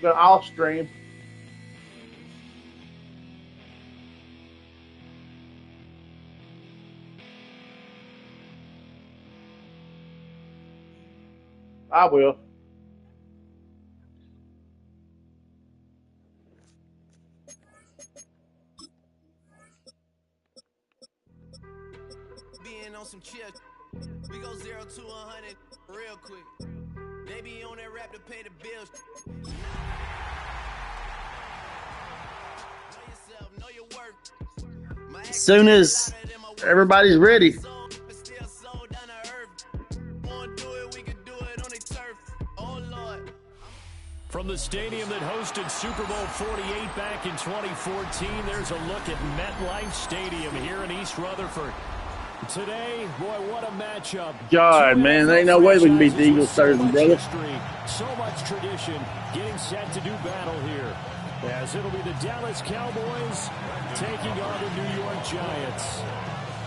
Gonna off stream. I will. Being on some chill, we go 0 to 100 real quick. They be on that rap to pay the bills. Know yourself, know your worth. As soon as everybody's ready. From the stadium that hosted Super Bowl 48 back in 2014, there's a look at MetLife Stadium here in East Rutherford. Today, boy, what a matchup. God, man, there ain't no way we can beat the Eagles Thursday, brother. So much tradition getting set to do battle here. As it'll be the Dallas Cowboys taking on the New York Giants.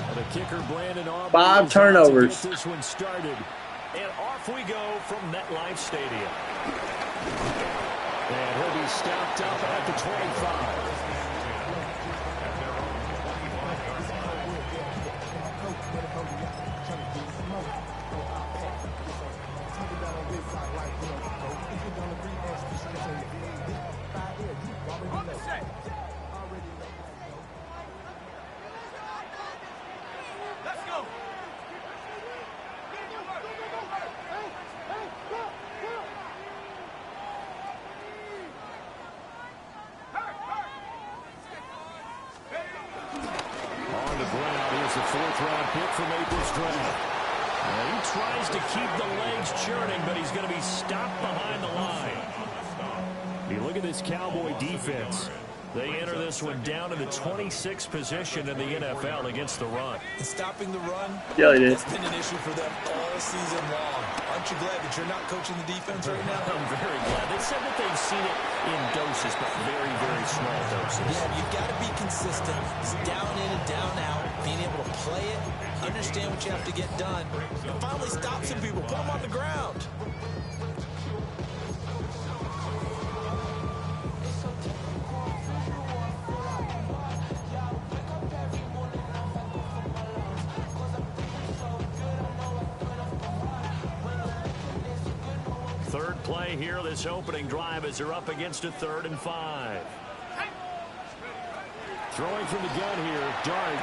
And the kicker, Brandon Aubrey, 5 turnovers. To get this one started. And off we go from MetLife Stadium. And he'll be stopped up at the 25. Fourth-round pick from April's draft. He tries to keep the legs churning, but he's going to be stopped behind the line. You look at this Cowboy defense. They enter this one down in the 26th position in the NFL against the run. And stopping the run, that's been an issue for them all season long. Aren't you glad that you're not coaching the defense right now? I'm very glad. They said that they've seen it in doses, but very, very small doses. Yeah, you've got to be consistent. It's down in and down out. Being able to play it, understand what you have to get done, and finally stop some people, put them on the ground. Third play here, this opening drive as they're up against a 3rd and 5. Throwing from the gun here, Dart.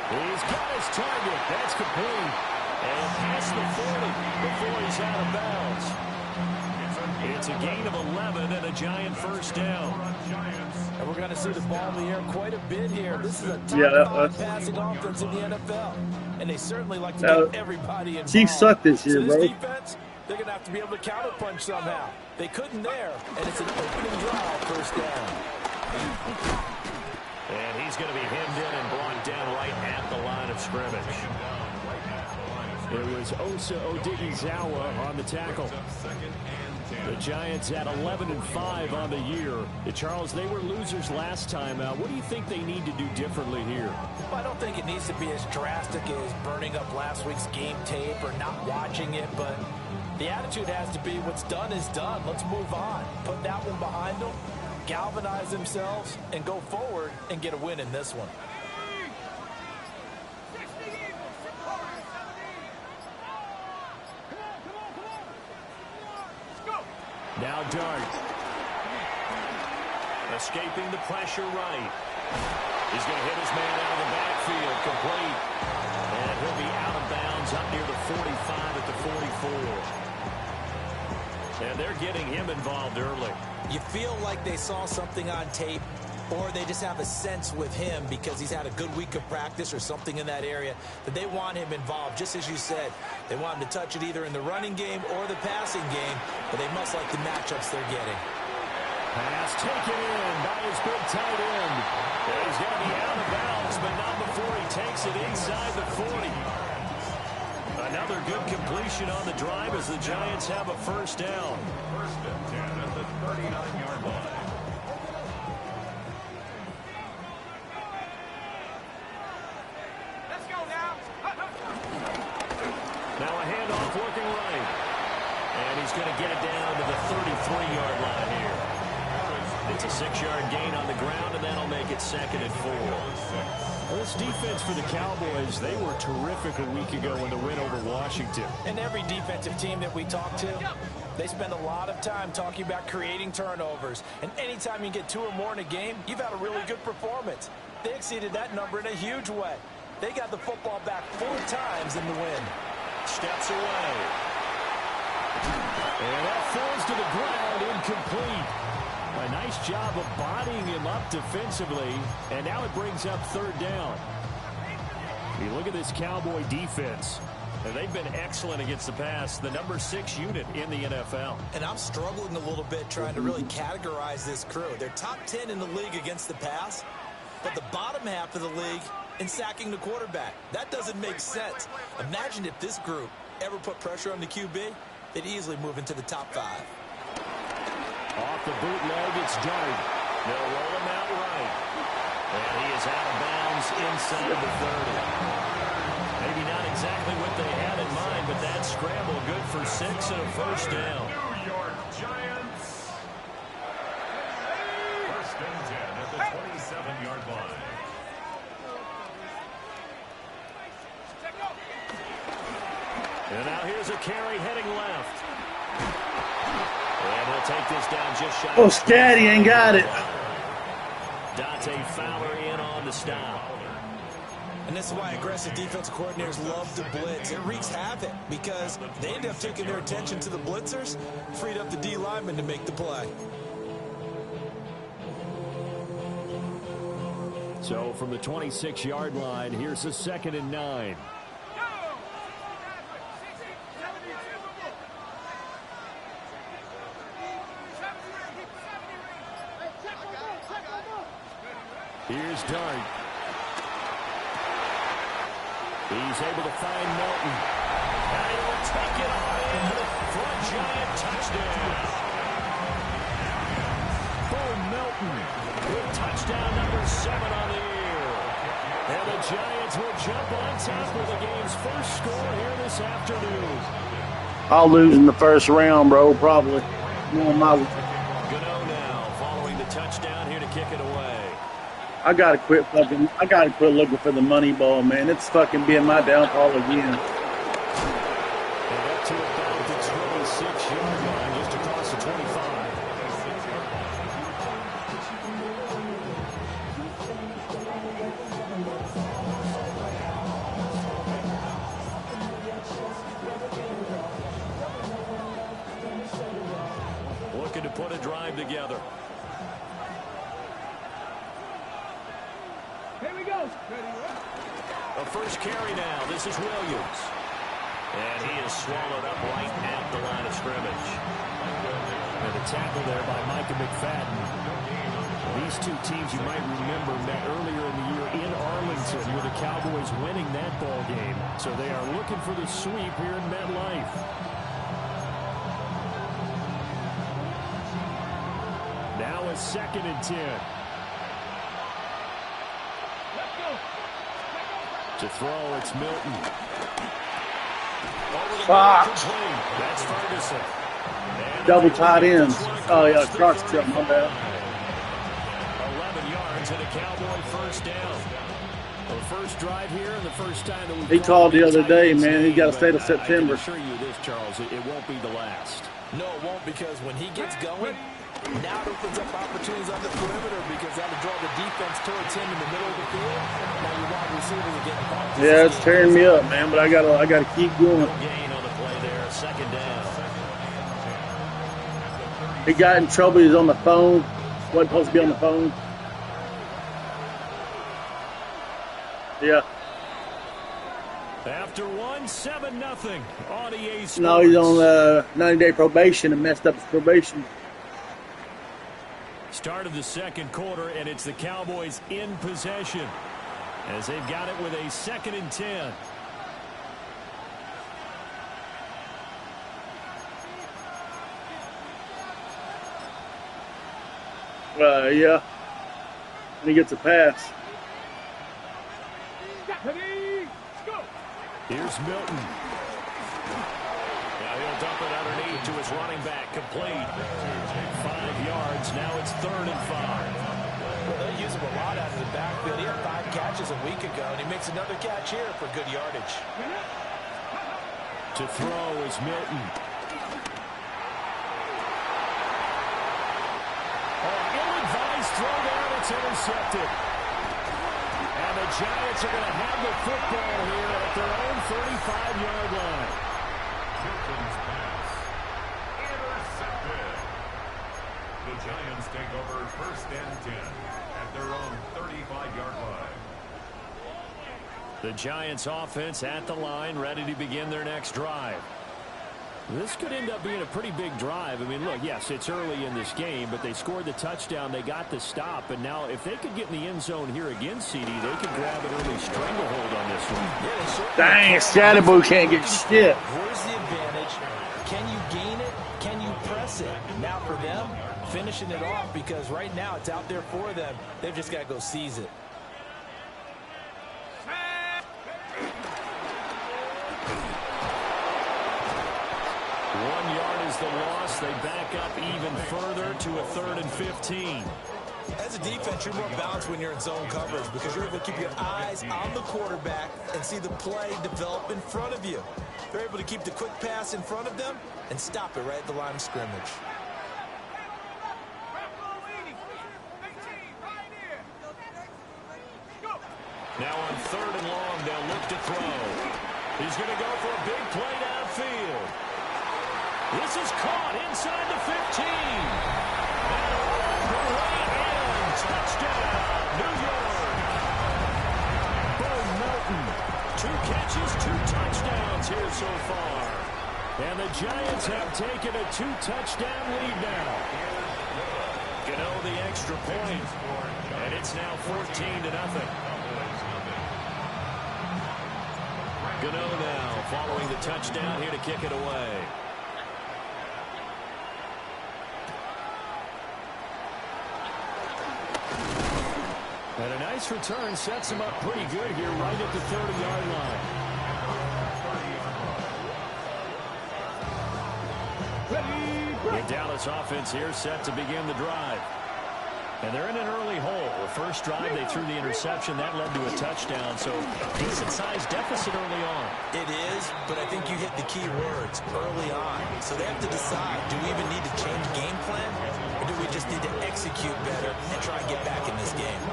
He's got his target. That's complete. And past the 40 before he's out of bounds. It's a gain of 11 and a Giant first down. And we're going to see the ball in the air quite a bit here. This is a top 5 passing offense in the NFL. And they certainly like to get everybody involved. Chiefs suck this year, bro. Defense, they're going to have to be able to counterpunch somehow. They couldn't there, and it's an opening drive, first down. And he's going to be hemmed in and brought down right at the line of scrimmage. It was Osa Odighizuwa on the tackle. The Giants at 11-5 on the year. Charles, they were losers last time out. What do you think they need to do differently here? Well, I don't think it needs to be as drastic as burning up last week's game tape or not watching it, but the attitude has to be what's done is done. Let's move on. Put that one behind them, galvanize themselves, and go forward and get a win in this one. Now Dart. Escaping the pressure right. He's going to hit his man out of the backfield. Complete. And he'll be out of bounds up near the 45 at the 44. And they're getting him involved early. You feel like they saw something on tape, or they just have a sense with him because he's had a good week of practice or something in that area that they want him involved. Just as you said, they want him to touch it either in the running game or the passing game, but they must like the matchups they're getting. Pass taken in by his big tight end. He's going to be out of bounds, but not before he takes it inside the 40. Another good completion on the drive as the Giants have a first down. First and 10 at the 39-yard line. Let's go now. Now a handoff looking right. And he's going to get it down to the 33-yard line here. It's a 6-yard gain on the ground, and that'll make it 2nd and 4. Well, this defense for the Cowboys, they were terrific a week ago in the win over Washington. And every defensive team that we talk to, they spend a lot of time talking about creating turnovers. And anytime you get 2 or more in a game, you've had a really good performance. They exceeded that number in a huge way. They got the football back 4 times in the win. Steps away. And that falls to the ground, incomplete. A nice job of bodying him up defensively, and now it brings up 3rd down. You look at this Cowboy defense, and they've been excellent against the pass, the number 6 unit in the NFL. And I'm struggling a little bit trying to really categorize this crew. They're top 10 in the league against the pass, but the bottom half of the league in sacking the quarterback. That doesn't make sense. Imagine if this group ever put pressure on the QB, they'd easily move into the top 5. Off the bootleg, it's Dart. They'll roll him out right. And he is out of bounds inside the 30. Maybe not exactly what they had in mind, but that scramble good for 6 and a 1st down. New York Giants. 1st and 10 at the 27-yard line. And now here's a carry heading left. And he'll take this down just shy. Oh, Scatty ain't got it. Dante Fowler in on the stop. And this is why aggressive defensive coordinators love to blitz. It wreaks havoc because they end up taking their attention to the blitzers, freed up the D lineman to make the play. So from the 26-yard line, here's a 2nd and 9. Here's Dart. He's able to find Melton. And he will take it on in for a Giant touchdown. Bo Melton with touchdown number 7 on the year. And the Giants will jump on top of the game's first score here this afternoon. I'll lose in the 1st round, bro, probably. More on my Gano now following the touchdown here to kick it away. I gotta quit looking for the money ball, man. It's fucking being my downfall again. And up to about the 26-yard line, just across the 25. Looking to put a drive together. A first carry now. This is Williams. And he is swallowed up right at the line of scrimmage. And a tackle there by Micah McFadden. These 2 teams you might remember met earlier in the year in Arlington with the Cowboys winning that ball game. So they are looking for the sweep here in MetLife. Now a 2nd and 10. To throw, it's Milton. Fuck. That's Ferguson. Double tight ends. Oh, yeah, Clark's up, my bad. 11 yards and a Cowboy 1st down. The first drive here and the first time that He called the other day, man. He got to stay till September. I can assure you this, Charles, it won't be the last. No, it won't, because when he gets going, now it opens up opportunities on the perimeter because that'll draw the defense towards him in the middle of the field. Now your wide receivers are getting involved. Yeah, it's tearing me up, man, but I gotta keep going. Gain on the play there, 2nd down. He got in trouble. He's on the phone. Wasn't supposed to be on the phone. Yeah. After 7-0 on EA Sports. No, he's on 90-day probation and messed up his probation. Start of the 2nd quarter, and it's the Cowboys in possession as they've got it with a 2nd and 10. Yeah. And he gets a pass. Here's Milton. Now he'll dump dump it underneath to his running back. Complete. 5 yards. Now it's 3rd and 5. Well, they use him a lot out of the backfield. He had 5 catches a week ago, and he makes another catch here for good yardage. To throw is Milton. Ill-advised throw down. It's intercepted. And the Giants are going to have the football here at their own 35-yard line. Milton's pass. Intercepted. The Giants take over 1st and 10 at their own 35-yard line. The Giants offense at the line, ready to begin their next drive. This could end up being a pretty big drive. I mean, look, yes, it's early in this game, but they scored the touchdown. They got the stop. And now if they could get in the end zone here again, CD, they could grab an early stranglehold on this one. Dang, Scatterboo can't get shit. Where's the advantage? Can you gain it? Can you press it? Now for them, finishing it off, because right now it's out there for them. They've just got to go seize it. 1 yard is the loss. They back up even further to a 3rd and 15. As a defense, you're more balanced when you're in zone coverage because you're able to keep your eyes on the quarterback and see the play develop in front of you. They're able to keep the quick pass in front of them and stop it right at the line of scrimmage. Now on 3rd and long, they'll look to throw. He's going to go for a big play downfield. This is caught inside the 15. And the way in. Touchdown, New York. Boom, Milton. 2 catches, 2 touchdowns here so far. And the Giants have taken a 2-touchdown lead now. Gano the extra point. And it's now 14-0. Gano now following the touchdown here to kick it away. And a nice return sets him up pretty good here right at the 30-yard line. The Dallas offense here set to begin the drive. And they're in an early hole. The first drive, they threw the interception. That led to a touchdown. So decent-sized deficit early on. It is, but I think you hit the key words early on. So they have to decide, do we even need to change game plan? Or do we just need to execute better and try and get back in this game?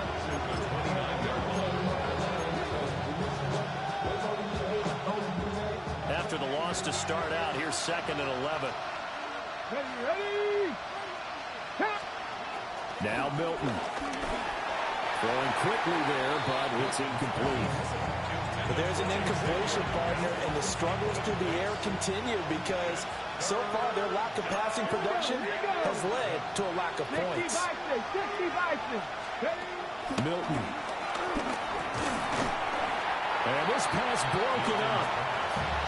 After the loss to start out, here's 2nd and 11. Now Milton. Throwing quickly there, but it's incomplete. But there's an incompletion, partner, and the struggles through the air continue because so far their lack of passing production has led to a lack of points. Milton. And this pass broken up.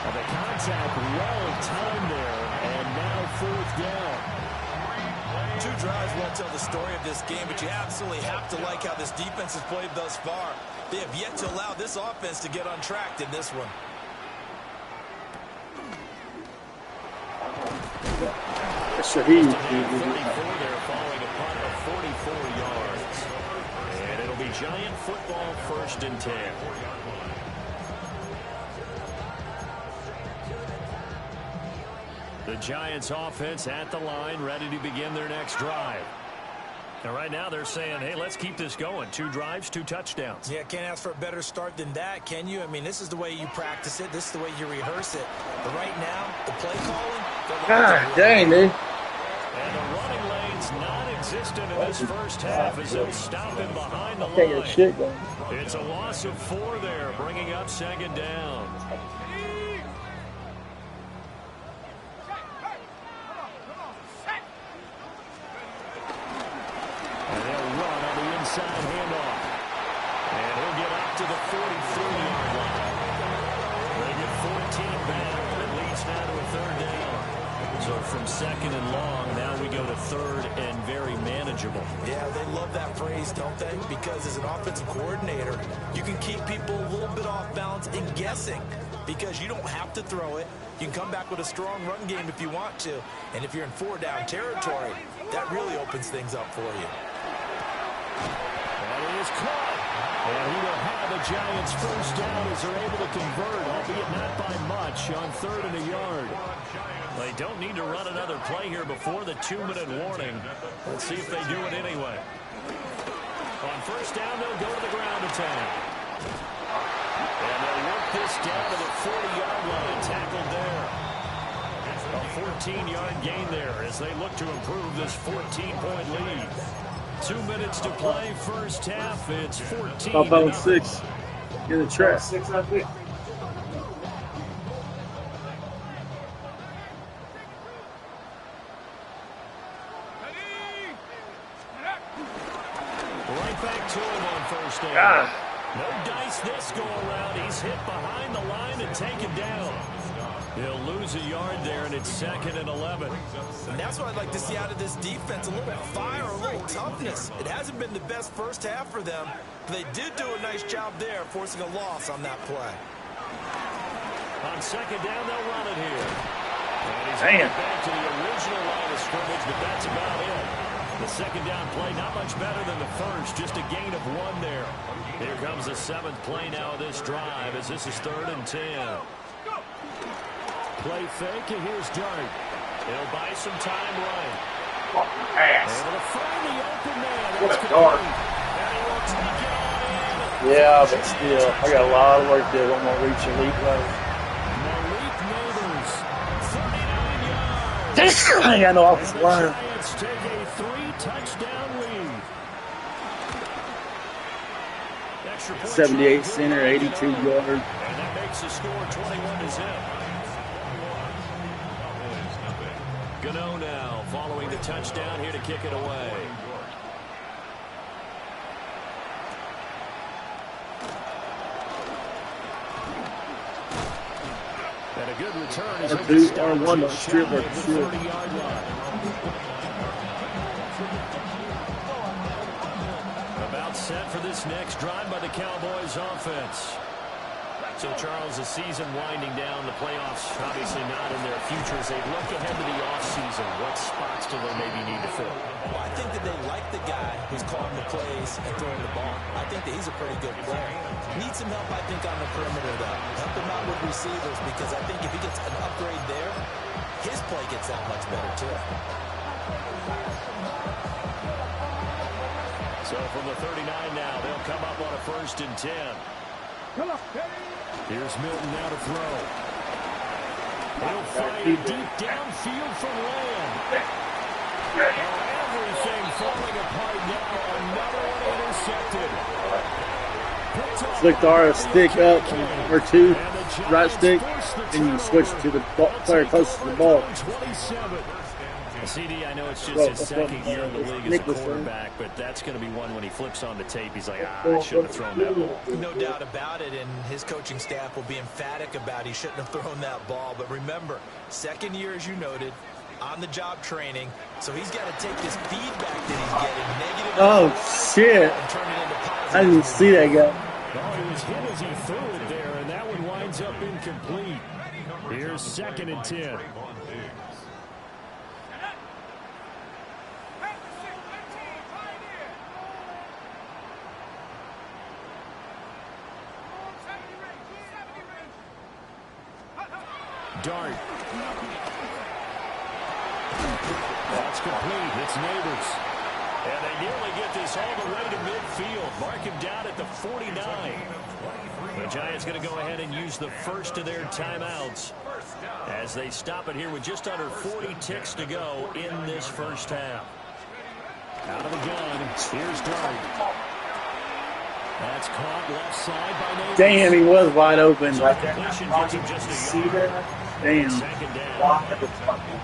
And the contact well timed there, and now 4th down. 2 drives won't tell the story of this game, but you absolutely have to like how this defense has played thus far. They have yet to allow this offense to get untracked in this one. Shaheed. 34 there following a punt of 44 yards. And it'll be Giant football 1st and 10. The Giants offense at the line, ready to begin their next drive. And right now they're saying, hey, let's keep this going. 2 drives, 2 touchdowns. Yeah, can't ask for a better start than that, can you? I mean, this is the way you practice it. This is the way you rehearse it. But right now, the play calling. God dang, dude. And the running lane's non-existent in this first half as they'll stop him behind the Can't get line. shit going. It's a loss of 4 there, bringing up 2nd down. Inside handoff. And he'll get up to the 43-yard line. They get 14 back. It leads now to a 3rd down. So from 2nd and long, now we go to 3rd and very manageable. Yeah, they love that phrase, don't they? Because as an offensive coordinator, you can keep people a little bit off balance and guessing. because you don't have to throw it. You can come back with a strong run game if you want to. And if you're in 4-down territory, that really opens things up for you. And it is caught. And he will have the Giants first down as they're able to convert, albeit not by much, on 3rd and a yard. They don't need to run another play here before the 2-minute warning. Let's see if they do it anyway. On first down, they'll go to the ground attack. And they'll work this down to the 40-yard line, tackled there. A 14-yard gain there as they look to improve this 14-point lead. 2 minutes to play, first half. It's 14. Up on 6 in the track. 6, I think. Right back to him on first down. No dice this go around. He's hit behind the line and taken down. He'll lose a yard there, and it's 2nd and 11. And that's what I'd like to see out of this defense, a little fire, a little toughness. It hasn't been the best first half for them, but they did do a nice job there, forcing a loss on that play. On 2nd down, they'll run it here. And he's going back to the original line of scrimmage, but that's about it. The 2nd down play, not much better than the first, just a gain of 1 there. Here comes the 7th play now of this drive as this is 3rd and 10. Play fake, and here's Dart. He'll buy some time running. Able to find the open man. What a dart. And he will take it on in. Yeah, but still, I got a lot of work there. I'm going to reach elite level. Malik Neighbors, 39 yards. I ain't got no offensive line. Giants take a 3-touchdown lead. Extra point 78 center, 82 yards. And that makes the score 21-0. Gano now following the touchdown here to kick it away. And a good return is Or 2 or 1 strip or 30-yard line. About set for this next drive by the Cowboys offense. So, Charles, the season winding down, the playoffs obviously not in their future. As they look ahead to the offseason, what spots do they maybe need to fill? Well, I think that they like the guy who's calling the plays and throwing the ball. I think that he's a pretty good player. Needs some help, I think, on the perimeter, though. Help him out with receivers, because I think if he gets an upgrade there, his play gets that much better, too. So, from the 39 now, they'll come up on a 1st and 10. Here's Milton now to throw. He'll fire deep downfield for Lamb. Everything falling apart now. Another one intercepted. Flick the RF stick up or 2, right stick, and you switch to the player closest to the ball. 27. CD, I know it's just his 2nd year in the league as a quarterback, but that's going to be one when he flips on the tape. He's like, I shouldn't have thrown that ball. No doubt about it, and his coaching staff will be emphatic about he shouldn't have thrown that ball. But remember, 2nd year, as you noted, on-the-job training, so he's got to take this feedback that he's getting, negative. Oh, shit. And turn it into positive. I didn't even see that guy. Oh, he was hit as he threw it there, and that one winds up incomplete. Here's 2nd and 10. Dart. That's complete. It's Neighbors. And they nearly get this all the way to midfield. Mark him down at the 49. The Giants going to go ahead and use the first of their timeouts as they stop it here with just under 40 ticks to go in this first half. Out of the gun. Here's Dart. That's caught left side by Neighbors. Damn, he was wide open. So completion gets him just a yard. Damn. Second down.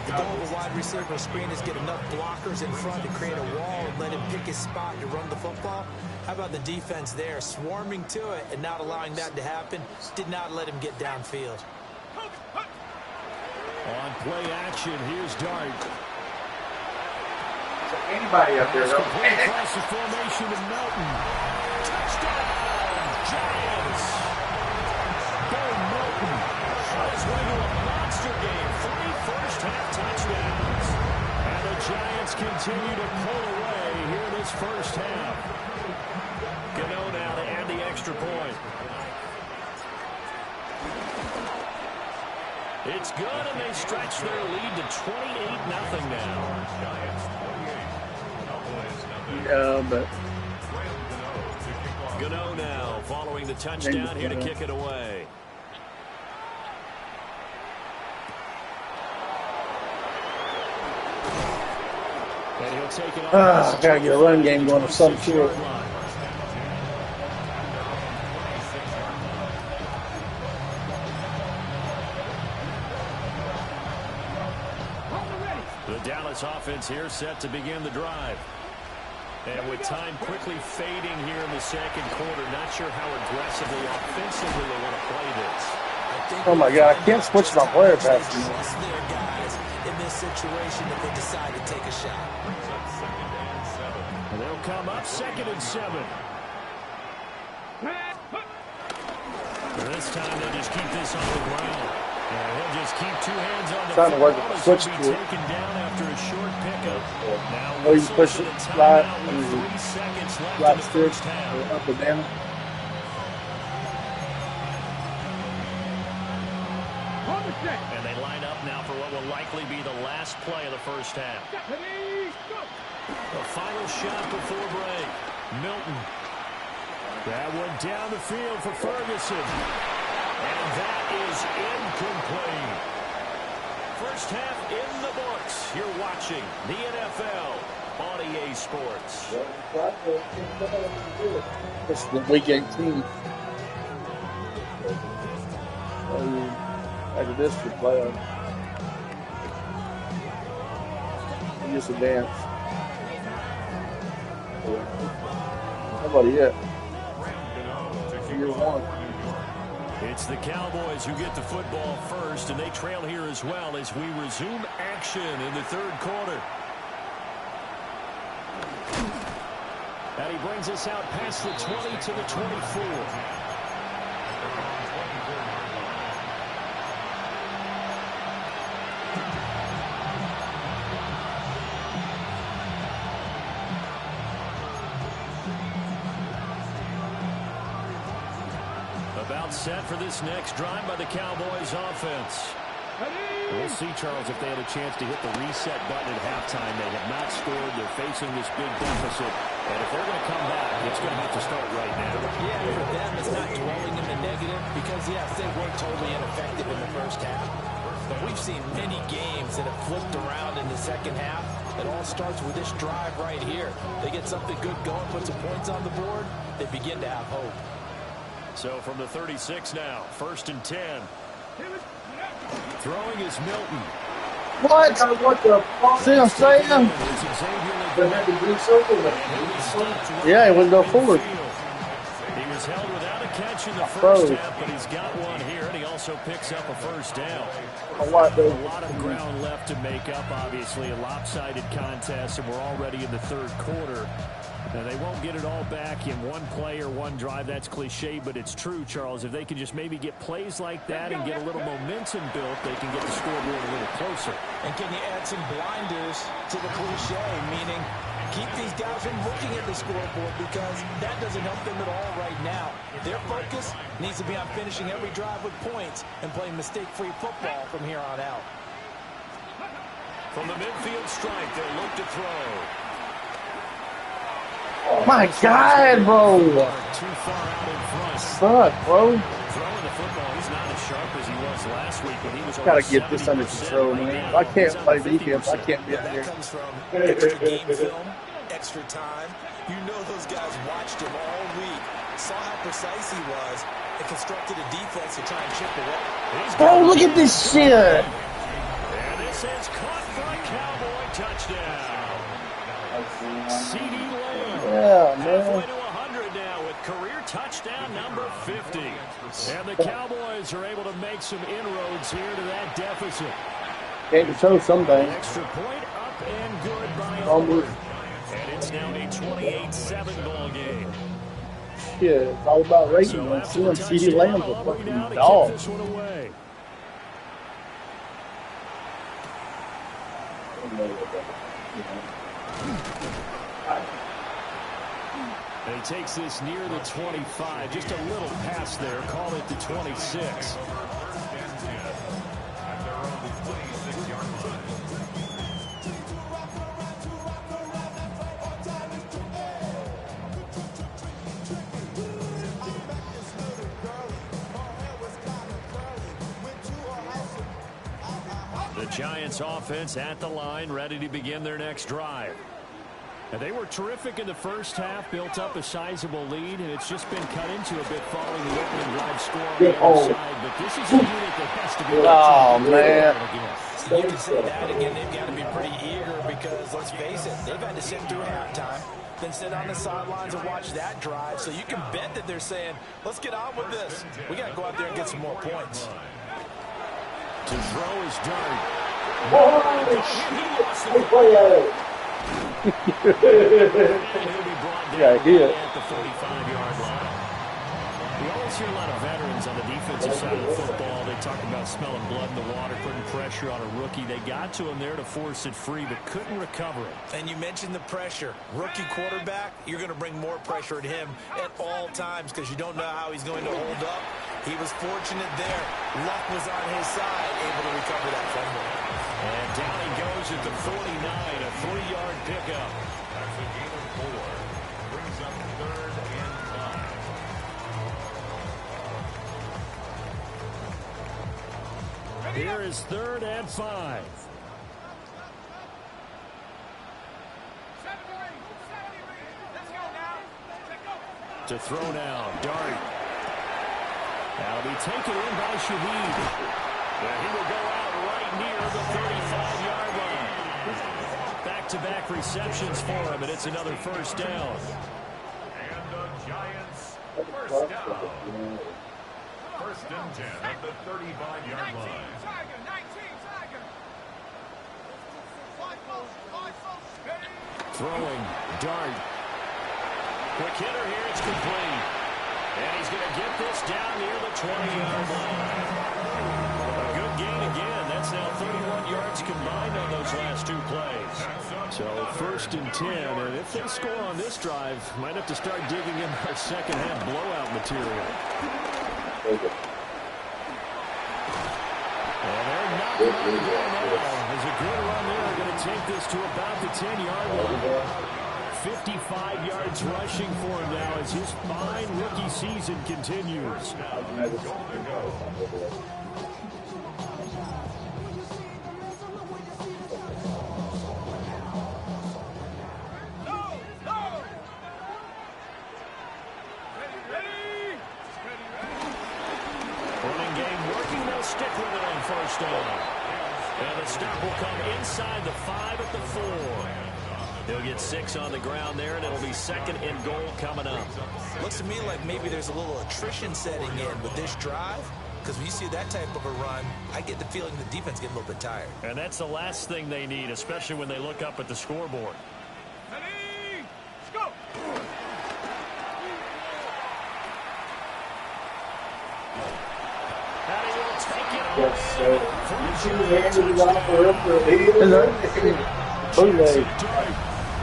The goal of a wide receiver screen is get enough blockers in front to create a wall and let him pick his spot to run the football. How about the defense there, swarming to it and not allowing that to happen? Did not let him get downfield. On play action, here's Dart. Anybody up there? Complete across the formation of Melton. Touchdown, Giants. Bo Melton. his way to a monster game. 3 first-half touchdowns. And the Giants continue to pull away here this first half. Gano now to add the extra point. It's good, and they stretch their lead to 28-0 now. Yeah, but Gano now following the touchdown here to kick it away. And he'll take it off. Gotta get a run game going of some sort. The Dallas offense here set to begin the drive. And with time quickly fading here in the second quarter, not sure how aggressively, offensively they want to play this. Oh my God, I can't switch my player pass. Trust their guys in this situation if they decide to take a shot. And they'll come up 2nd and 7. This time they just keep this on the ground. And he'll just keep 2 hands on the Trying to work football. the switch This will to be it. taken down after a short pickup. Now Oh, you push it right, with 3 seconds left right in the stick, first half. or up and down. And they line up now for what will likely be the last play of the first half. The final shot before break. Milton. That one down the field for Ferguson. And that is incomplete. First half in the books. You're watching the NFL on EA Sports. This is the week 18. After this, we play on. We just advance. Nobody yet. Year 1. It's the Cowboys who get the football first, and they trail here as well as we resume action in the third quarter. And he brings us out past the 20 to the 24. About set for this next drive by the Cowboys offense. We'll see, Charles, if they had a chance to hit the reset button at halftime. They have not scored. They're facing this big deficit. And if they're going to come back, it's going to have to start right now. Yeah, for them, it's not dwelling in the negative because, yes, they were totally ineffective in the first half. But we've seen many games that have flipped around in the second half. It all starts with this drive right here. They get something good going, put some points on the board, they begin to have hope. So from the 36 now, 1st and 10. Throwing is Milton. What? What the fuck? See what I'm saying? Yeah, he wouldn't go forward. He was held without a catch in the first half, but he's got one here, and he also picks up a first down. A lot of ground left to make up, obviously. A lopsided contest, and we're already in the third quarter. Now, they won't get it all back in one play or one drive. That's cliche, but it's true, Charles. If they can just maybe get plays like that and get a little momentum built, they can get the scoreboard a little closer. And can you add some blinders to the cliche, meaning keep these guys from looking at the scoreboard because that doesn't help them at all right now. Their focus needs to be on finishing every drive with points and playing mistake-free football from here on out. From the midfield stripe, they'll look to throw. Oh my God, bro! Too far out in front. Fuck, bro. Throwing the football, he's not as sharp as he was last week when he was. Gotta get this under control, man. I can't play defense. I can't be in That here. comes from extra game film, extra time. You know those guys watched him all week, saw how precise he was, and constructed a defense to try and chip away. Bro, look at this shit. And this is caught for a Cowboy touchdown. CD Lamb. Yeah, Halfway man. to 100 now with career touchdown number 50. And the Cowboys are able to make some inroads here to that deficit. Can't control something. Extra point up and good by Almost. Auburn. And it's now a 28-7 ball game. Shit, it's all about rating. So Man. after See the him, CD Lamb's a touchdown, Auburn now fucking to dog. kick this one away. And he takes this near the 25. Just a little pass there. Call it the 26. The Giants offense at the line, ready to begin their next drive. And they were terrific in the first half, built up a sizable lead, and it's just been cut into a bit following the opening drive score on the other side. But this is a unit that has to be... Oh, man. You can say that again. They've got to be pretty eager because, let's face it, they've had to sit through halftime, then sit on the sidelines and watch that drive. So you can bet that they're saying, let's get on with this. We got to go out there and get some more points. To throw is Dart. Yeah, he is. At the 45-yard line. We always hear a lot of veterans on the defensive side of the football. They talk about smelling blood in the water, putting pressure on a rookie. They got to him there to force it free, but couldn't recover it. And you mentioned the pressure. Rookie quarterback, you're going to bring more pressure at him at all times because you don't know how he's going to hold up. He was fortunate there. Luck was on his side, able to recover that fumble. And down he goes at the 49, a 3-yard pickup. That's a gain of 4. Brings up 3rd and 5. Here is 3rd and 5. To throw now, Dart. That'll be taken in by Shaheed. And he will go out right near the 35-yard line. Back-to-back receptions for him, and it's another first down. And the Giants first down. 1st and 10 at the 35-yard line. Throwing, Dart. Quick hitter here, it's complete. And he's going to get this down near the 20-yard line. A good gain again. That's now 31 yards combined on those last 2 plays. So 1st and 10, and if they score on this drive, might have to start digging in our second-half blowout material. And they're knocking on the door now. There's a good run there. Going to take this to about the 10-yard line. 55 yards rushing for him now as his fine rookie season continues. Running game working, they'll stick with it on 1st down. And the stop will come inside the 5 at the 4. He'll get 6 on the ground there, and it'll be 2nd and goal coming up. Looks to me like maybe there's a little attrition setting in with this drive, because when you see that type of a run, I get the feeling the defense getting a little bit tired. And that's the last thing they need, especially when they look up at the scoreboard. And he will take it away. Yes, sir.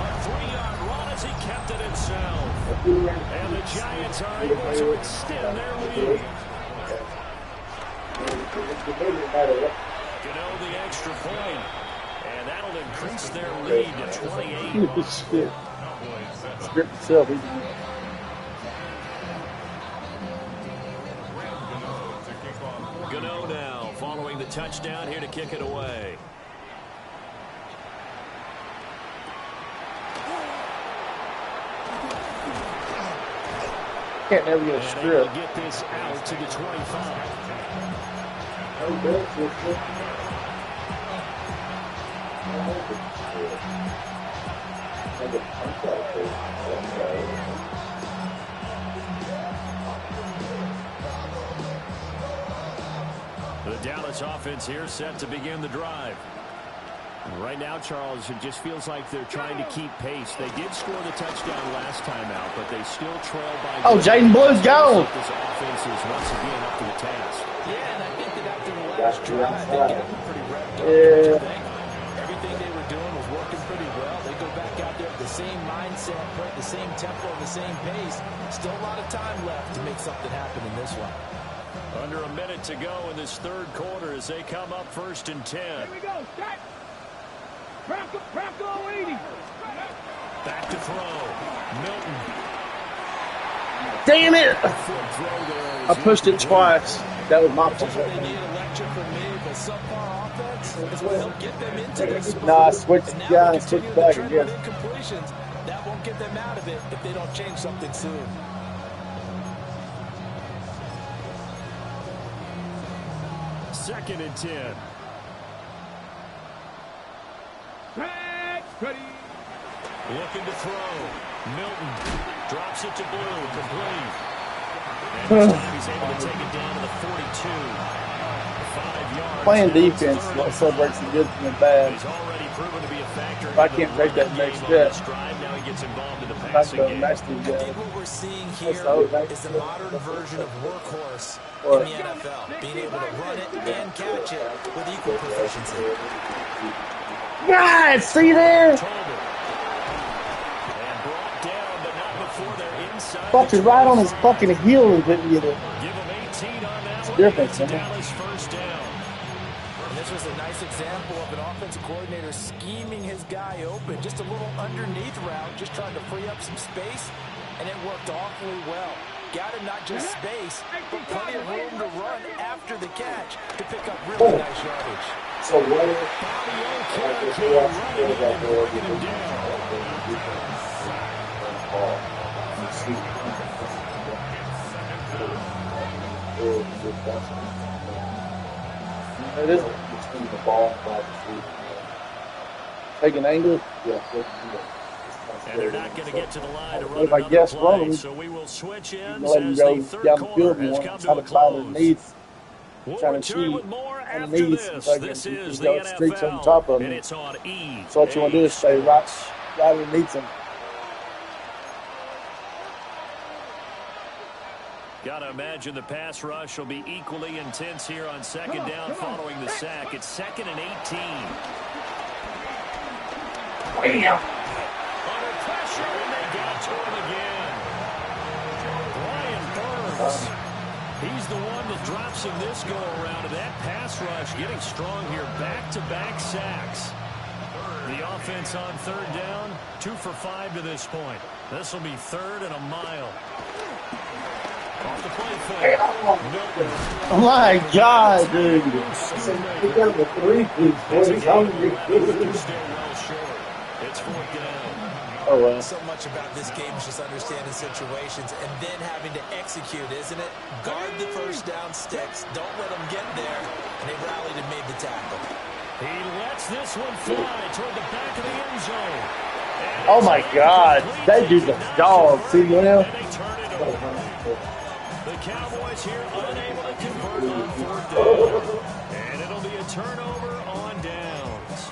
A 3-yard run as he kept it himself. And the Giants are able to extend their lead. Gano the extra point. And that'll increase their lead to 28. Shit. Script itself. Gano now following the touchdown here to kick it away. Can't never get a And strip. able to get this out to the 25. The Dallas offense here set to begin the drive. And right now, Charles, it just feels like they're trying to keep pace. They did score the touchdown last time out, but they still trail by... Oh, Jaden Blue's gone. This offense is once again up to the task. Yeah, and I think that after the last drive, they got pretty wrapped up. Yeah. Everything they were doing mindset, play at the same tempo and the same pace. Still a lot of time left to make something happen in this one. Under a minute to go in this third quarter as they come up 1st and 10. Here we go. Start. Bronco 80. Back to throw. Milton. Damn it! I pushed it twice. That was my fault. They need electric from me, but subpar offense is what will get them into this spot. No, I switched And now guys, they switched continue back the trend again. with incompletions. That won't get them out of it if they don't change something soon. Second and 10. Ready. Looking to throw. Milton drops it to Blue. Complete. And this time he's able to take it down to the 42. 5 yards. Playing defense what separates the good from the bad. He's already proven to be a factor. If I can't take that next step, Now he gets involved in the I'm not passing going to game. match these I guys. think what we're seeing That's here the whole thing. is the modern version of workhorse What? in the NFL. Being able to run it and catch it with equal proficiency. Guys, see there? And brought down, but not before they're inside. Fucking right on his fucking heel and couldn't get it. Give him 18 on that one. difference, It's man. Dallas first down. And this was a nice example of an offensive coordinator scheming his guy open. Just a little underneath route, just trying to free up some space, and it worked awfully well. Got him not just space, but plenty of room to run after the catch to pick up really nice yardage. So what? It is between the ball and the receiver. Take an angle. Yeah. And they're not going to get to the line to run If I another guess play, wrong, so we will switch ends let him as go the third down the quarter field has more, come try to to a find close. underneath, We'll trying to return cheat with more after underneath, this. so This you is can the go streaks on NFL, top of and him. it's on E. So what you want to do is stay right underneath him. Got to imagine the pass rush will be equally intense here on second down following the sack. It's 2nd and 18. Bam! Under pressure, and they got to him again. Brian Burns. He's the one that drops him this go-around. And that pass rush getting strong here. Back-to-back sacks. The offense on third down, 2 for 5 to this point. This will be 3rd and a mile. Off the play fake. Milton. Oh my God, dude! Still well short. It's 4th down. Oh well. So much about this game is just understanding situations and then having to execute, isn't it? Guard the first down sticks. Don't let them get there. And they rallied and made the tackle. He lets this one fly toward the back of the end zone. Oh my God, that dude's a dog. See now? And they turn it over. The Cowboys here unable to convert on 4th down. And it'll be a turnover on downs.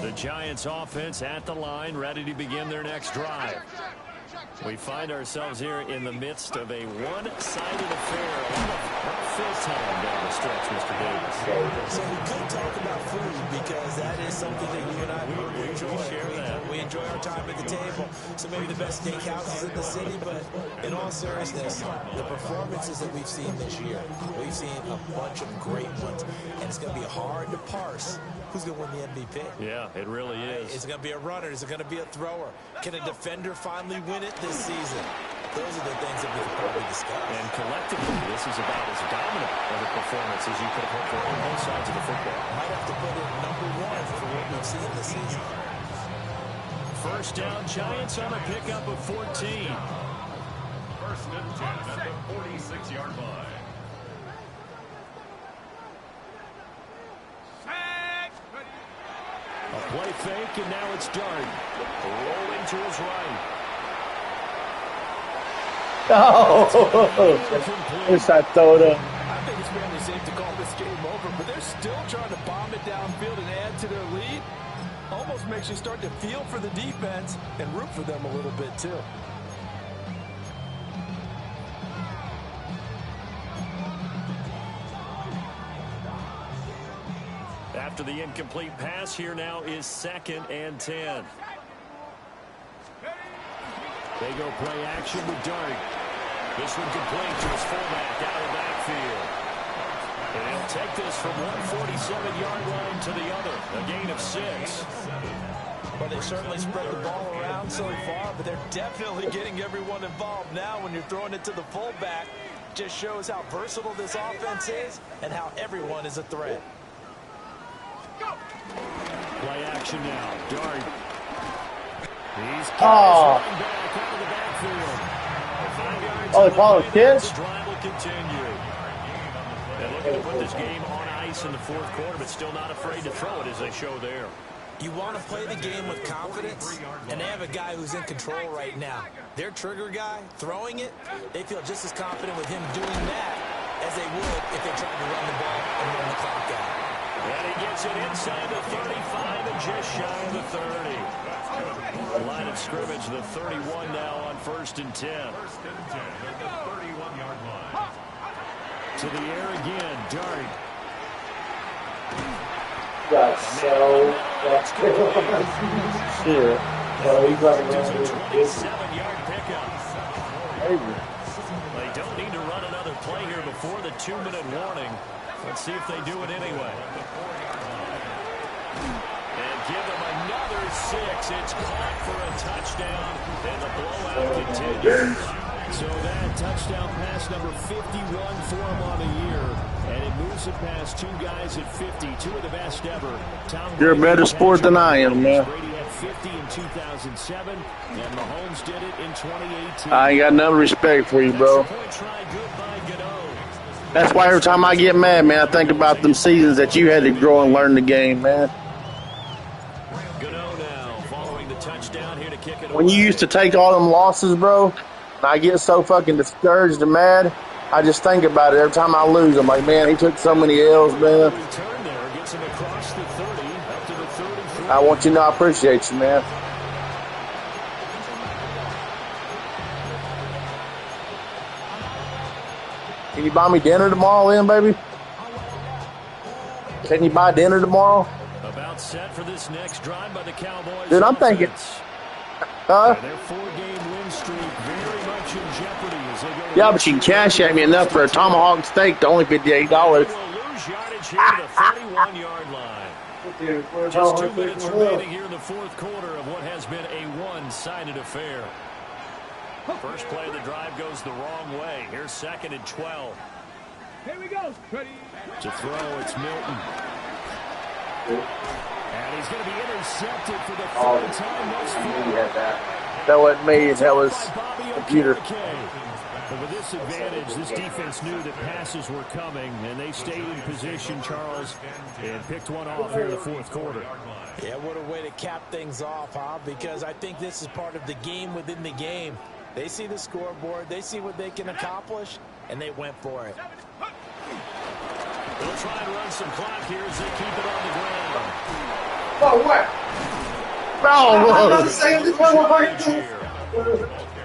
The Giants offense at the line, ready to begin their next drive. We find ourselves here in the midst of a one-sided affair. A lot of fill time down the stretch, Mr. Davis. So we could talk about food because that is something that you and I really enjoy. We enjoy our time at the table. So maybe the best steakhouses in the city, but in all seriousness, the performances that we've seen this year, we've seen a bunch of great ones, and it's going to be hard to parse who's going to win the MVP. Yeah, it really is. Is it going to be a runner? Is it going to be a thrower? Can a defender finally win it this season? Those are the things that we can probably discuss. And collectively, this is about as dominant of a performance as you could have hoped for on both sides of the football. Might have to put in #1 for what we've seen this season. First down, Giants on a pickup of 14. 1st and 10 at the 46-yard line. A play fake, and now it's Darden. Rolling to his right. Oh! Wish I throw it up. I think it's fairly safe to call this game over, but they're still trying to bomb it downfield and add to their lead. Almost makes you start to feel for the defense and root for them a little bit, too. after the incomplete pass. Here now is 2nd and 10. They go play action with Dart. This one complete to his fullback out of the backfield. And he'll take this from one 47-yard line to the other. A gain of 6. Well, they've certainly spread the ball around so far, but they're definitely getting everyone involved now when you're throwing it to the fullback. Just shows how versatile this offense is and how everyone is a threat. Play action now. Dart. He's back out of the backfield. 5 yards. Oh, they call it kids? The drive will continue. They're looking to put this game on ice in the 4th quarter, but still not afraid to throw it as they show there. You want to play the game with confidence, and they have a guy who's in control right now. Their trigger guy, throwing it, they feel just as confident with him doing that as they would if they tried to run the ball and run the clock out. And he gets it inside the 35 and just shy of the 30. The line of scrimmage, the 31 now on 1st and 10. 1st and 10 at the 31-yard line. To the air again, Dart. That's so shit. Well, he's like It's a 27-yard pickup. They don't need to run another play here before the 2-minute warning. Let's see if they do it anyway. And give them another 6. It's caught for a touchdown, and the blowout continues. So that touchdown pass number 51 for him on the year, and it moves it past 2 guys at 50, 2 of the best ever. You're a better sport than I am, man. Brady had 50 in 2007, and Mahomes did it in 2018. I ain't got no respect for you, bro. That's why every time I get mad, man, I think about them seasons that you had to grow and learn the game, man. Now, following the touchdown here to kick it When you used to take all them losses, bro, and I get so fucking discouraged and mad, I just think about it every time I lose. I'm like, man, he took so many L's, man. I want you to know I appreciate you, man. Can you buy me dinner tomorrow then, baby? Can you buy dinner tomorrow? About set for this next drive by the Cowboys. Dude, I'm thinking. Huh? Their 4-game win streak very much in jeopardy as they go. Yeah, but you can cash at me enough for a tomahawk steak to only $58. They will lose yardage here to the 31-yard line. Just 2 minutes remaining here in the 4th quarter of what has been a one-sided affair. First play of the drive goes the wrong way. Here's 2nd and 12. Here we go. Ready. To throw, it's Milton. And he's going to be intercepted for the 3rd time thus far. That wasn't me. That was computer. But with this advantage, this defense knew that passes were coming, and they stayed in position, Charles, and picked one off here in the 4th quarter. Yeah, what a way to cap things off, huh? Because I think this is part of the game within the game. They see the scoreboard, they see what they can accomplish, and they went for it. They'll try and run some clock here as they keep it on the ground. Oh, what?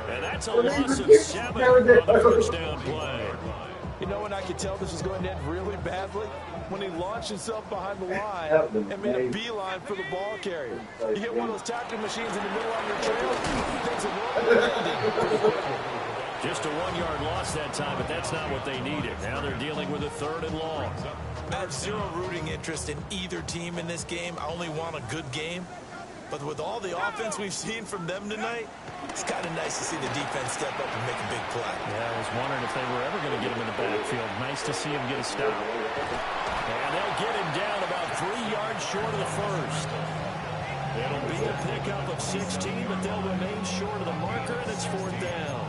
And that's a loss of 7 on the first down play. You know when I could tell this was going to end really badly? When he launched himself behind the line and made a beeline for the ball carrier. You get one of those tackle machines in the middle on your trail, things are rolling. Just a 1-yard loss that time, but that's not what they needed. Now they're dealing with a 3rd and long. I have zero rooting interest in either team in this game. I only want a good game. But with all the offense we've seen from them tonight, it's kind of nice to see the defense step up and make a big play. Yeah, I was wondering if they were ever going to get him in the backfield. Nice to see him get a stop. And they'll get him down about 3 yards short of the 1st. It'll be a pickup of 16, but they'll remain short of the marker, and it's 4th down.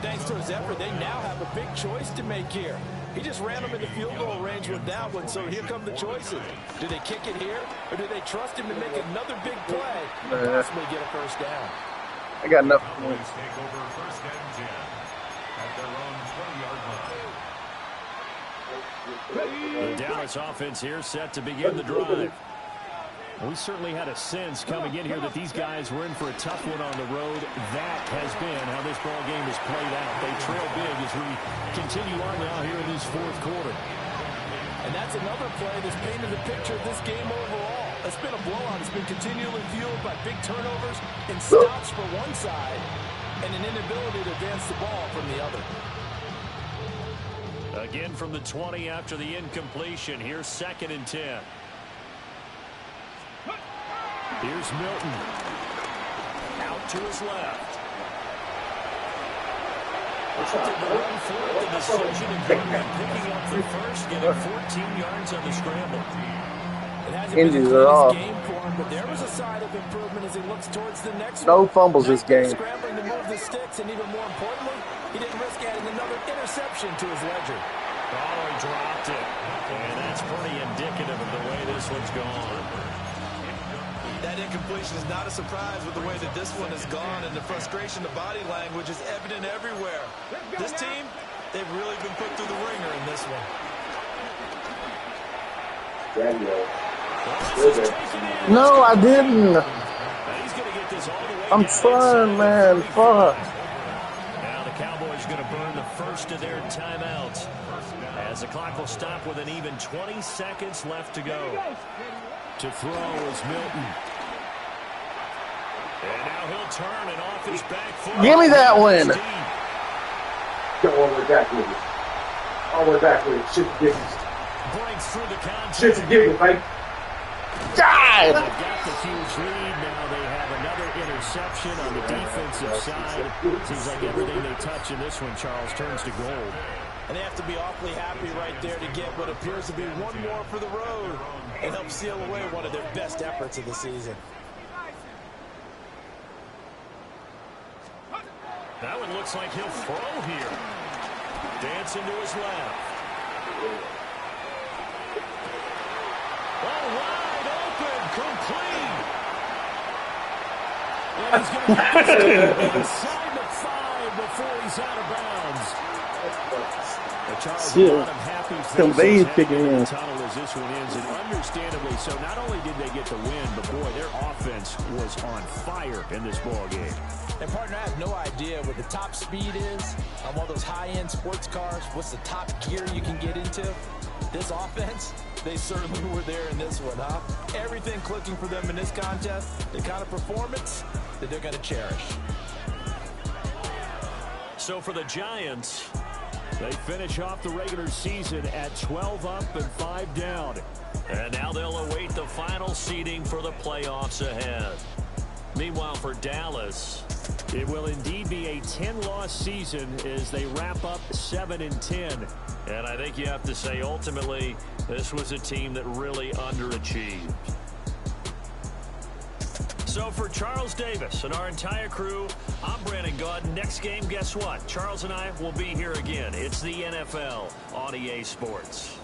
Thanks to his effort, they now have a big choice to make here. He just ran them into field goal range with that one, so here come the choices. Do they kick it here, or do they trust him to make another big play and possibly get a 1st down? I got enough Cowboys take over 1st and 10 at their own 20-yard line. The Dallas offense here set to begin the drive. We certainly had a sense coming in here that these guys were in for a tough one on the road. That has been how this ball game has played out. They trail big as we continue on now here in this 4th quarter. And that's another play that's painted the picture of this game overall. It's been a blowout. It's been continually fueled by big turnovers and stops for one side and an inability to advance the ball from the other. Again from the 20 after the incompletion. Here's 2nd and 10. Here's Milton. Out to his left. Opted to run for it. The decision and picking up the first, getting 14 yards on the scramble. It hasn't been the cleanest game for him, but there was a sign of improvement as he looks towards the next No one. fumbles this game. Scrambling to move the sticks, and even more importantly, he didn't risk adding another interception to his ledger. Oh, he dropped it. And that's pretty indicative of the way this one's gone. That incompletion is not a surprise with the way that this one has gone, and the frustration, the body language is evident everywhere. This team, they've really been put through the ringer in this one. No, I didn't. He's going to get this all the way I'm down trying, man. Fuck. Now the Cowboys going to burn the first of their timeouts as the clock will stop with an even 20 seconds left to go. To throw is Milton. And now he'll turn and off his back foot. Give me that one. Go all the way backwards. All the way backwards. Shit's ridiculous. Breaks through the contact. Shit's ridiculous, mate. God. They've got the huge lead. Now they have another interception on the defensive side. Seems like everything they touch in this one, Charles, turns to gold. And they have to be awfully happy right there to get what appears to be one more for the road and help seal away one of their best efforts of the season. That one looks like he'll throw here. Dancing to his left. Oh, wide open, complete. And he's going to get inside the 5 before he's out of bounds. Charles, a lot of happy faces in the tunnel as this one ends, and understandably so. Not only did they get the win, but boy, their offense was on fire in this ball game. And partner, I have no idea what the top speed is on one of those high-end sports cars. What's the top gear you can get into? This offense, they certainly were there in this one, huh? Everything clicking for them in this contest, the kind of performance that they're going to cherish. So for the Giants, they finish off the regular season at 12 up and 5 down. And now they'll await the final seeding for the playoffs ahead. Meanwhile, for Dallas, it will indeed be a 10-loss season as they wrap up 7-10. And I think you have to say, ultimately, this was a team that really underachieved. So for Charles Davis and our entire crew, I'm Brandon Gaudin. Next game, guess what? Charles and I will be here again. It's the NFL on EA Sports.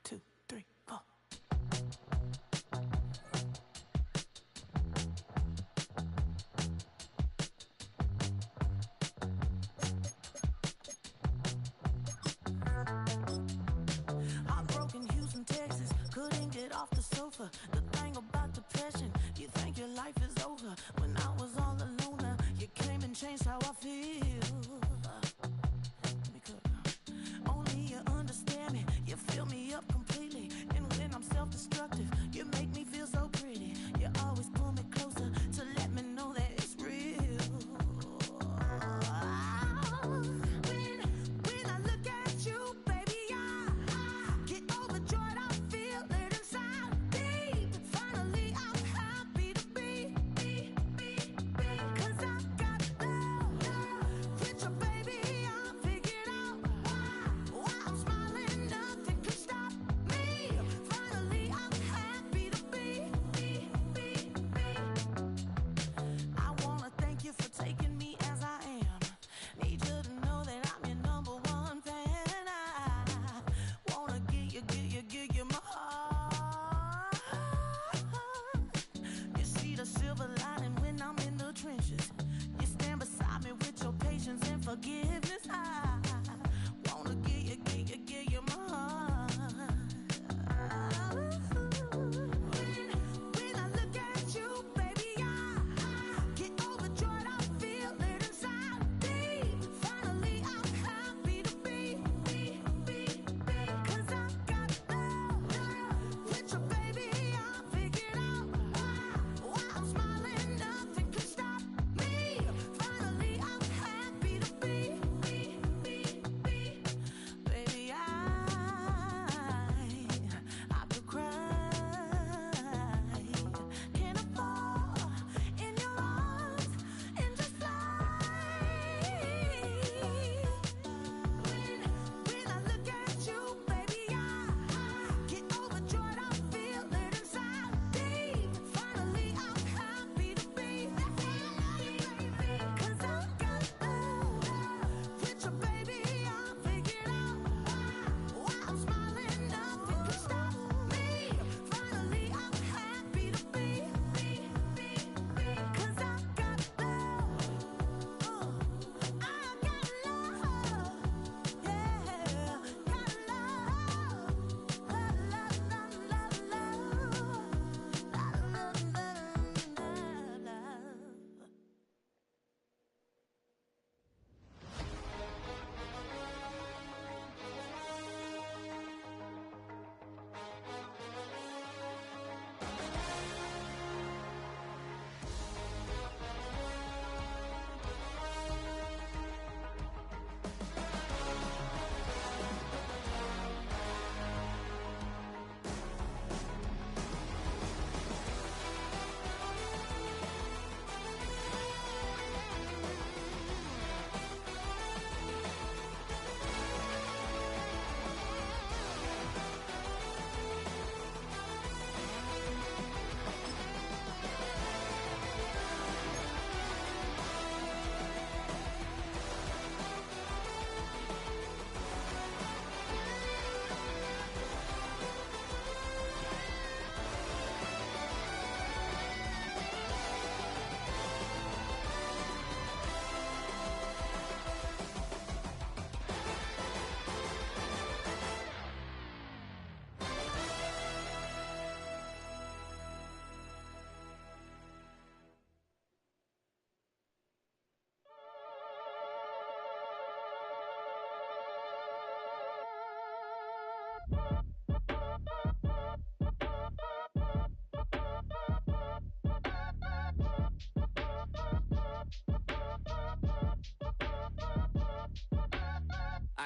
Two, three, four. Heartbroken Houston, Texas, couldn't get off the sofa. The thing about depression, you think your life is over. When I was all alone, you came and changed how I feel. Only you understand me, you fill me up completely. And when I'm self-destructive, you make me feel so pretty. You always pull me closer to let me know that it's real. When I look at you, baby, I get overjoyed. I feel it inside me. Finally, I'm happy to be. 'Cause I got love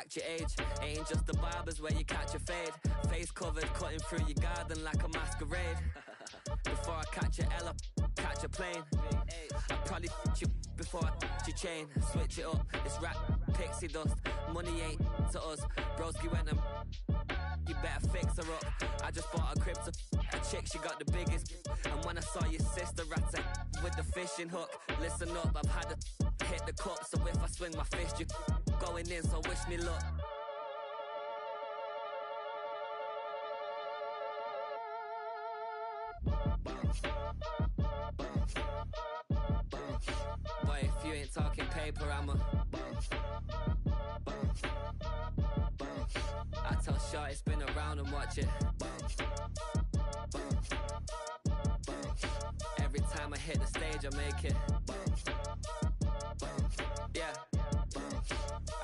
fact your age. Ain't just the barbers where you catch a fade. Face covered, cutting through your garden like a masquerade. Before I catch a L up, catch a plane. I probably you before I your chain. Switch it up, it's rap, pixie dust. Money ain't to us. Broski went and you better fix her up. I just bought a crib to a chick, she got the biggest. And when I saw your sister at it with the fishing hook, listen up, I've had to hit the cup. So if I swing my fist, you going in, so wish me luck. Boy, if you ain't talking paper, I'm a I tell Shorty spin around and watch it. Every time I hit the stage, I make it. Yeah.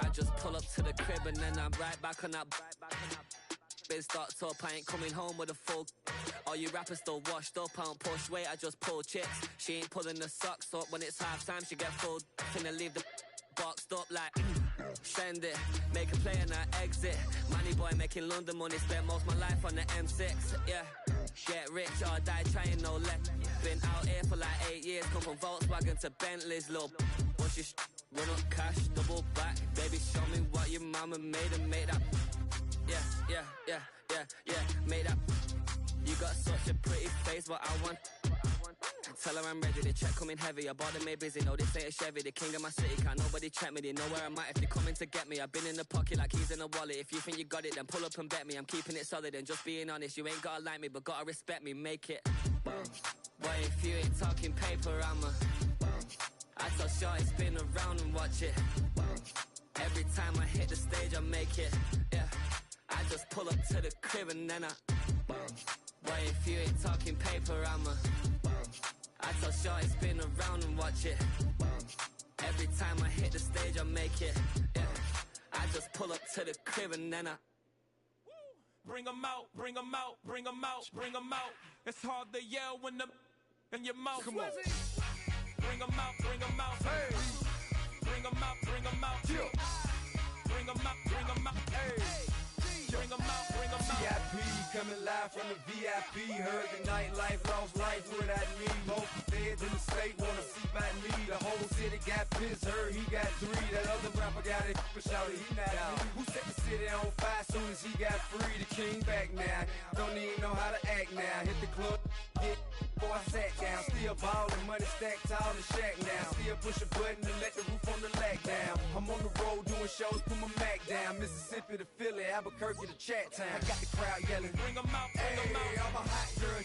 I just pull up to the crib and then I'm right back on that. Been starts up, I ain't coming home with a full. All you rappers still washed up, I don't push weight, I just pull chicks. She ain't pulling the socks up when it's half time, she get full. Finna leave the boxed up like send it, make a play and I exit. Money boy making London money, spent most of my life on the M6. Yeah, get rich or die trying, no let. Been out here for like 8 years, come from Volkswagen to Bentley's, little. What's your run up cash, double back. Baby, show me what your mama made and make that. Yeah, make that. You got such a pretty face, but I want. Tell her I'm ready, the check coming heavy. I bought them made busy, no this ain't a Chevy. The king of my city, can't nobody check me. They know where I'm at if they coming to get me. I've been in the pocket like keys in a wallet. If you think you got it, then pull up and bet me. I'm keeping it solid and just being honest. You ain't gotta like me, but gotta respect me, make it. Boy, if you ain't talking paper, I'm a I tell Shorty spin around and watch it. Every time I hit the stage, I make it. Yeah, I just pull up to the crib and then I Boy, if you ain't talking paper, I'm a I tell Shorty spin around and watch it. Every time I hit the stage, I make it. Yeah, I just pull up to the crib and then I bring 'em out, bring 'em out, bring 'em out, bring 'em out. It's hard to yell when the in your mouth. Come on. Bring 'em out, bring 'em out. Hey. Bring 'em out, bring 'em out. Yeah. Bring 'em out, bring 'em out. Hey. Bring 'em out, bring 'em out. VIP coming live from the VIP. Heard the nightlife, lost life without me. Both the feds in the state wanna see by me. The whole city got pissed, heard he got 3. That other rapper got it, but shouted he not out. Who set the city on fire soon as he got free? The king back now, don't even know how to act now. Hit the club, hit. Before I sat down, still ballin', money stacked tall in shack now. Still push a button and let the roof on the lag down. I'm on the road doing shows, put my Mac down. Mississippi to Philly, Albuquerque to Chat Town. I got the crowd yelling, bring 'em out, bring 'em out. I'm a hot girl.